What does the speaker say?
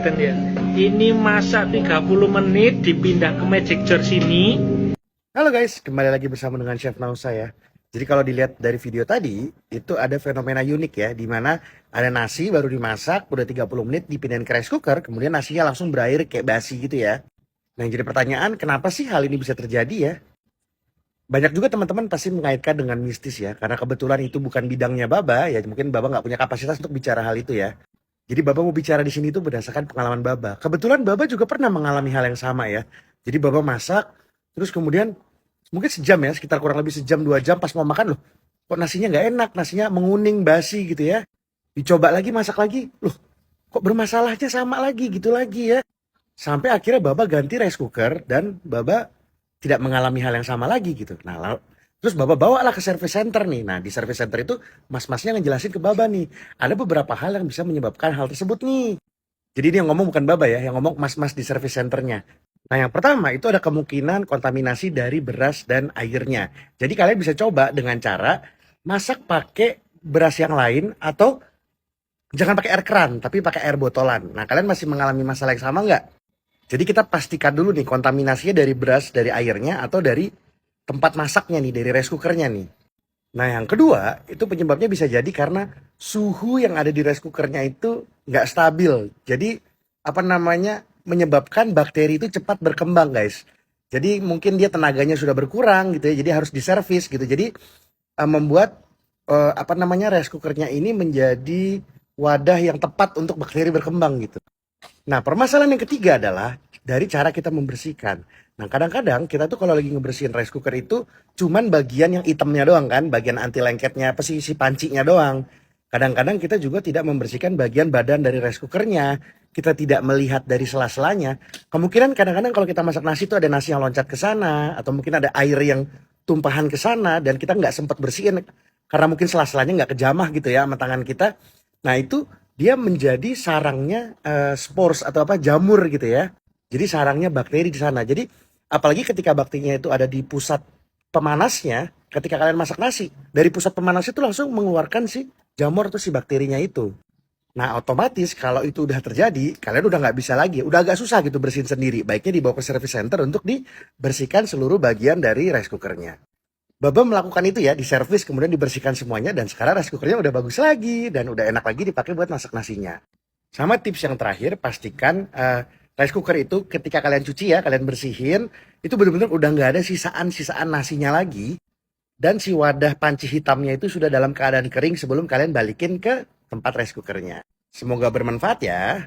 kelihatan ya. Ini masak 30 menit, dipindah ke Magic Jar sini. Halo guys, kembali lagi bersama dengan Chef Nausa ya. Jadi kalau dilihat dari video tadi, itu ada fenomena unik ya, di mana ada nasi baru dimasak, udah 30 menit dipindahin ke rice cooker, kemudian nasinya langsung berair kayak basi gitu ya. Nah yang jadi pertanyaan, kenapa sih hal ini bisa terjadi ya? Banyak juga teman-teman pasti mengaitkan dengan mistis ya, karena kebetulan itu bukan bidangnya Baba, ya mungkin Baba nggak punya kapasitas untuk bicara hal itu ya. Jadi Baba mau bicara di sini itu berdasarkan pengalaman Baba. Kebetulan Baba juga pernah mengalami hal yang sama ya. Jadi Baba masak, terus kemudian mungkin sejam ya, sekitar kurang lebih sejam 2 jam pas mau makan loh. Kok nasinya nggak enak, nasinya menguning, basi gitu ya. Dicoba lagi, masak lagi, loh kok bermasalahnya sama lagi gitu lagi ya. Sampai akhirnya Baba ganti rice cooker dan Baba tidak mengalami hal yang sama lagi gitu. Nah, terus Baba bawalah ke service center nih. Nah, di service center itu mas-masnya ngejelasin ke Baba nih, ada beberapa hal yang bisa menyebabkan hal tersebut nih. Jadi ini yang ngomong bukan Baba ya, yang ngomong mas-mas di service centernya. Nah, yang pertama itu ada kemungkinan kontaminasi dari beras dan airnya. Jadi kalian bisa coba dengan cara masak pakai beras yang lain atau jangan pakai air keran, tapi pakai air botolan. Nah, kalian masih mengalami masalah yang sama nggak? Jadi kita pastikan dulu nih kontaminasinya dari beras, dari airnya, atau dari tempat masaknya nih, dari rice cookernya nih. Nah yang kedua, itu penyebabnya bisa jadi karena suhu yang ada di rice cookernya itu nggak stabil. Jadi apa namanya, menyebabkan bakteri itu cepat berkembang guys. Jadi mungkin dia tenaganya sudah berkurang gitu ya, jadi harus diservis gitu. Jadi membuat apa namanya, rice cookernya ini menjadi wadah yang tepat untuk bakteri berkembang gitu. Nah, permasalahan yang ketiga adalah dari cara kita membersihkan. Nah, kadang-kadang kita tuh kalau lagi ngebersihin rice cooker itu cuman bagian yang hitamnya doang kan, bagian anti lengketnya, apa sih, si pancinya doang. Kadang-kadang kita juga tidak membersihkan bagian badan dari rice cookernya. Kita tidak melihat dari sela-selanya. Kemungkinan kadang-kadang kalau kita masak nasi itu ada nasi yang loncat ke sana, atau mungkin ada air yang tumpahan ke sana, dan kita nggak sempat bersihin karena mungkin sela-selanya nggak kejamah gitu ya sama tangan kita. Nah, itu dia menjadi sarangnya spores atau apa, jamur gitu ya. Jadi sarangnya bakteri di sana. Jadi apalagi ketika bakterinya itu ada di pusat pemanasnya, ketika kalian masak nasi, dari pusat pemanas itu langsung mengeluarkan si jamur atau si bakterinya itu. Nah otomatis kalau itu udah terjadi, kalian udah nggak bisa lagi, udah agak susah gitu bersihin sendiri. Baiknya dibawa ke service center untuk dibersihkan seluruh bagian dari rice cookernya. Baba melakukan itu ya, di servis kemudian dibersihkan semuanya, dan sekarang rice cookernya udah bagus lagi dan udah enak lagi dipakai buat masak nasinya. Sama tips yang terakhir, pastikan rice cooker itu ketika kalian cuci ya, kalian bersihin, itu benar-benar udah nggak ada sisaan-sisaan nasinya lagi, dan si wadah panci hitamnya itu sudah dalam keadaan kering sebelum kalian balikin ke tempat rice cookernya. Semoga bermanfaat ya.